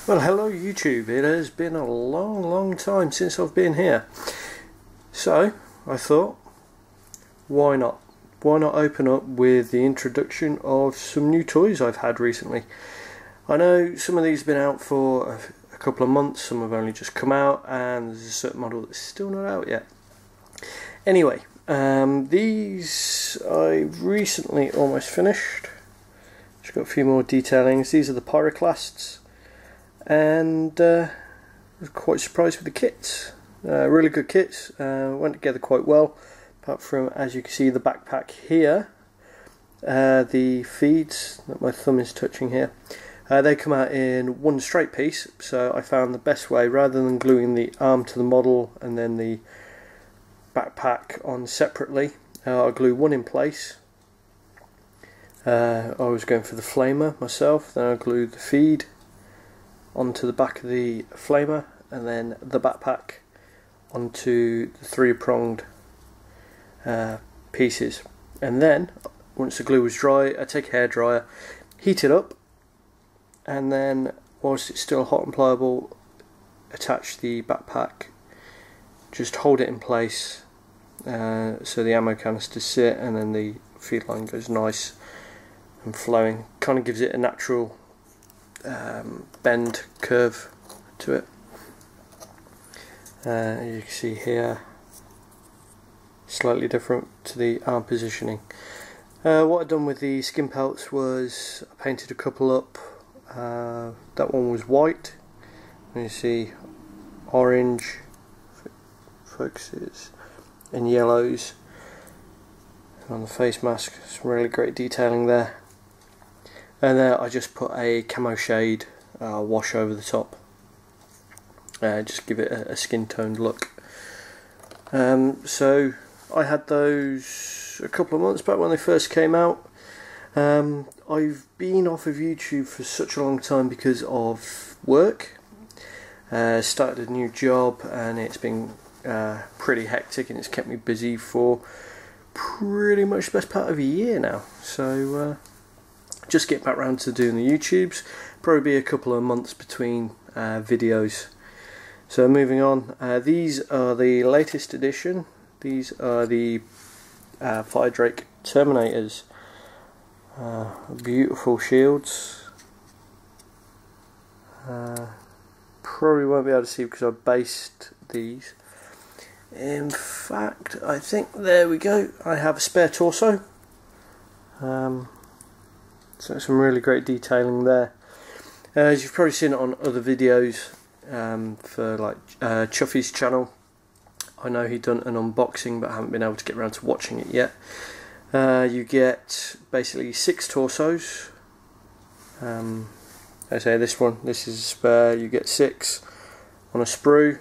Well, hello YouTube. It has been a long time since I've been here. So, I thought, why not? Why not open up with the introduction of some new toys I've had recently. I know some of these have been out for a couple of months, some have only just come out, and there's a certain model that's still not out yet. Anyway, these I've recently almost finished. Just got a few more detailings. These are the Pyroclasts. And I was quite surprised with the kits. Really good kits, went together quite well, apart from, as you can see, the backpack here, the feeds that my thumb is touching here, they come out in one straight piece. So I found the best way, rather than gluing the arm to the model and then the backpack on separately, I'll glue one in place. I was going for the flamer myself, then I glued the feed onto the back of the flamer, and then the backpack onto the three-pronged pieces. And then once the glue was dry, I take a hairdryer, heat it up, and then whilst it's still hot and pliable, attach the backpack, just hold it in place so the ammo canisters sit, and then the feed line goes nice and flowing. Kind of gives it a natural bend curve to it. You can see here, slightly different to the arm positioning. What I've done with the skin pelts was I painted a couple up. That one was white, and you see orange, focuses, and yellows. And on the face mask, some really great detailing there. And then I just put a camo shade wash over the top, just give it a skin toned look. So I had those a couple of months back when they first came out. I've been off of YouTube for such a long time because of work. Started a new job, and it's been pretty hectic, and it's kept me busy for pretty much the best part of a year now. So just get back round to doing the YouTubes. Probably be a couple of months between videos. So moving on, these are the latest edition. These are the Fire Drake Terminators. Beautiful shields. Probably won't be able to see because I based these. In fact, I think, there we go, I have a spare torso. So some really great detailing there. As you've probably seen it on other videos for like Chuffy's channel. I know he'd done an unboxing, but I haven't been able to get around to watching it yet. You get basically 6 torsos. I say this is a spare. You get 6 on a sprue,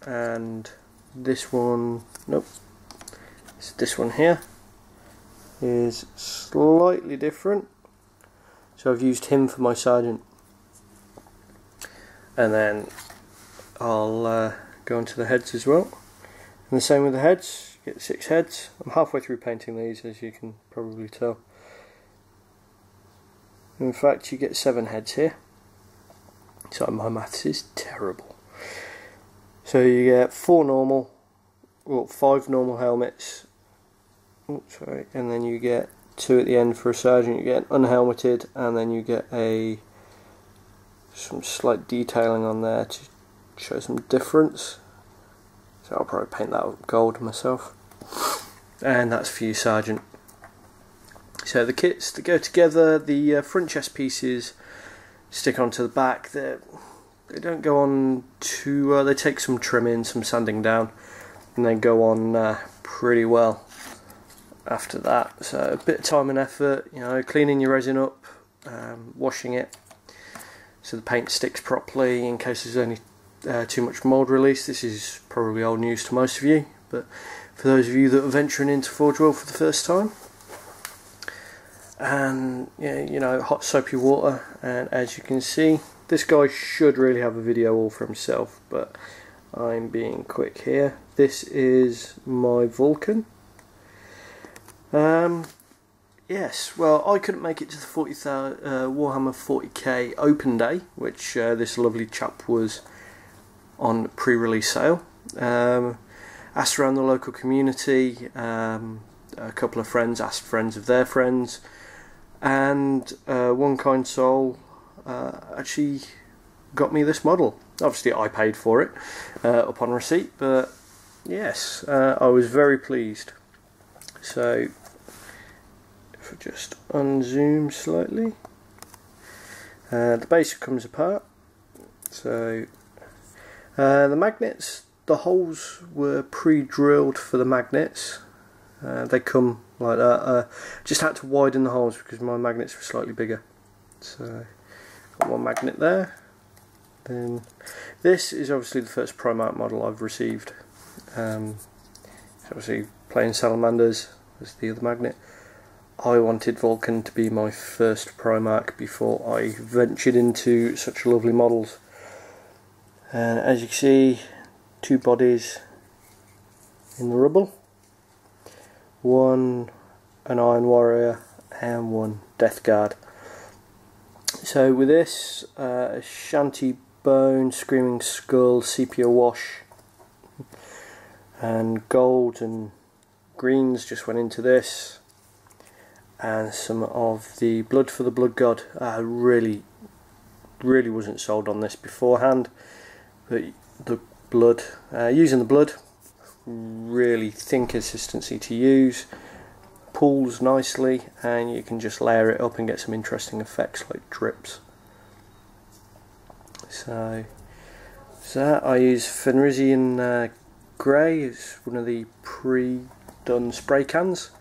and this one, nope, this one here is slightly different. So I've used him for my sergeant, and then I'll go on to the heads as well. And the same with the heads, you get 6 heads. I'm halfway through painting these, as you can probably tell. In fact, you get 7 heads here. So my maths is terrible. So you get 4 normal, well, 5 normal helmets. Oh, sorry, and then you get 2 at the end for a sergeant. You get unhelmeted, and then you get some slight detailing on there to show some difference. So I'll probably paint that up gold myself. And that's for you, sergeant. So the kits that go together, the front chest pieces stick onto the back. They don't go on too. They take some trimming, some sanding down, and they go on pretty well after that. So a bit of time and effort, you know, cleaning your resin up, washing it so the paint sticks properly in case there's any too much mould release. This is probably old news to most of you, but for those of you that are venturing into Forge World for the first time, and yeah, you know, hot soapy water. And as you can see, this guy should really have a video all for himself, but I'm being quick here. This is my Vulcan. Yes, well, I couldn't make it to the Warhammer 40k open day, which this lovely chap was on pre-release sale. Asked around the local community, a couple of friends asked friends of their friends, and one kind soul actually got me this model. Obviously I paid for it upon receipt, but yes, I was very pleased. So if I just unzoom slightly, the base comes apart. So the magnets, the holes were pre-drilled for the magnets. They come like that. Just had to widen the holes because my magnets were slightly bigger. So got one magnet there. Then this is obviously the first Primarch model I've received. Obviously Plain Salamanders was the other magnet. I wanted Vulcan to be my first Primarch before I ventured into such lovely models. And as you can see, two bodies in the rubble. One an Iron Warrior and one Death Guard. So with this, Shanty Bone, Screaming Skull, Sepia Wash, and gold and greens just went into this, and some of the blood for the Blood God. I really wasn't sold on this beforehand, but the blood, using the blood, really thin consistency to use, pulls nicely, and you can just layer it up and get some interesting effects like drips. So I use Fenrisian Grey. It's one of the pre-done spray cans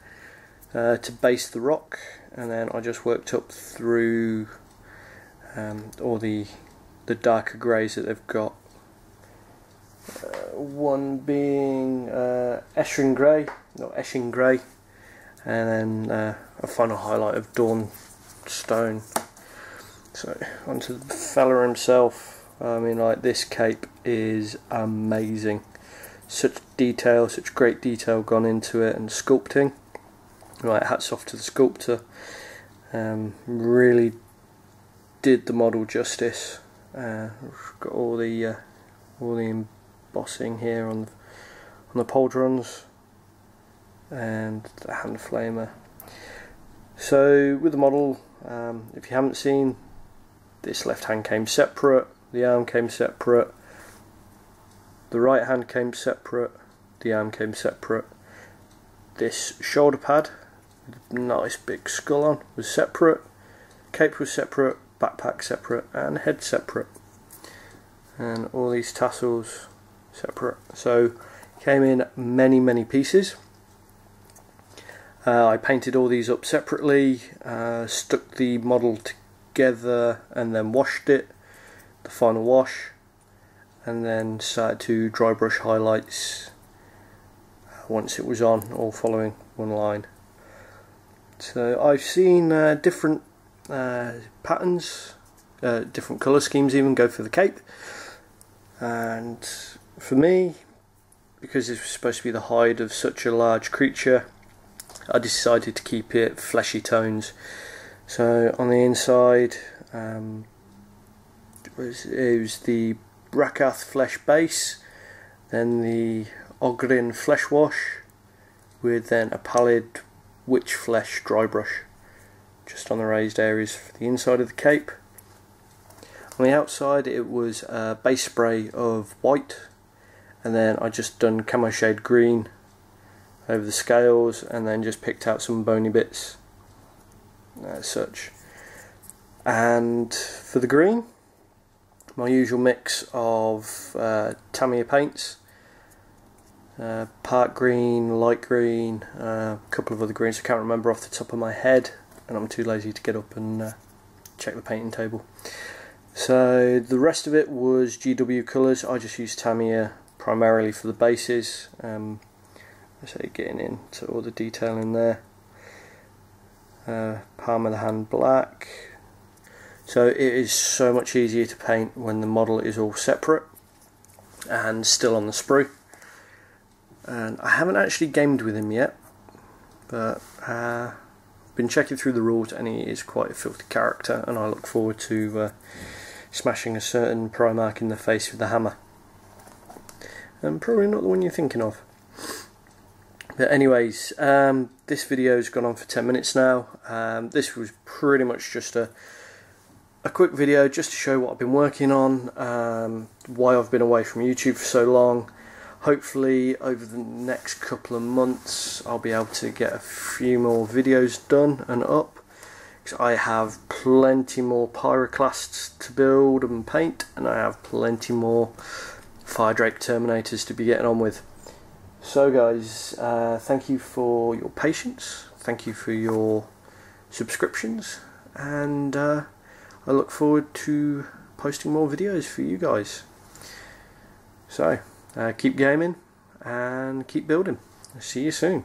to base the rock, and then I just worked up through all the darker greys that they've got. One being Esching Grey, and then a final highlight of Dawn Stone. So onto the fella himself. I mean, like, this cape is amazing. Such detail, such great detail gone into it, and sculpting. Right, hats off to the sculptor. Really did the model justice. Got all the embossing here on the pauldrons and the hand flamer. So with the model, if you haven't seen, this left hand came separate, the arm came separate, the right hand came separate, the arm came separate. This shoulder pad, nice big skull on, was separate, cape was separate, backpack separate, and head separate, and all these tassels separate. So came in many pieces. I painted all these up separately, stuck the model together and then washed it, the final wash, and then started to dry brush highlights once it was on, all following one line. So I've seen different patterns, different colour schemes even go for the cape, and for me, because this was supposed to be the hide of such a large creature, I decided to keep it fleshy tones. So on the inside, it was the Brakath flesh base, then the Ogryn flesh wash, with then a pallid witch flesh dry brush just on the raised areas for the inside of the cape. On the outside it was a base spray of white, and then I just done camo shade green over the scales, and then just picked out some bony bits as such. And for the green, my usual mix of Tamiya paints, part green, light green, a couple of other greens I can't remember off the top of my head, and I'm too lazy to get up and check the painting table. So the rest of it was GW colours. I just used Tamiya primarily for the bases. So getting into all the detail in there. Palm of the hand black. So it is so much easier to paint when the model is all separate and still on the sprue. And I haven't actually gamed with him yet, but been checking through the rules, and he is quite a filthy character, and I look forward to smashing a certain Primarch in the face with the hammer. And probably not the one you're thinking of. But anyways, this video's gone on for 10 minutes now. This was pretty much just a quick video just to show what I've been working on, why I've been away from YouTube for so long. Hopefully over the next couple of months I'll be able to get a few more videos done and up, because I have plenty more Pyroclasts to build and paint, and I have plenty more Firedrake Terminators to be getting on with. So guys, thank you for your patience, thank you for your subscriptions, and I look forward to posting more videos for you guys. So, keep gaming and keep building. See you soon.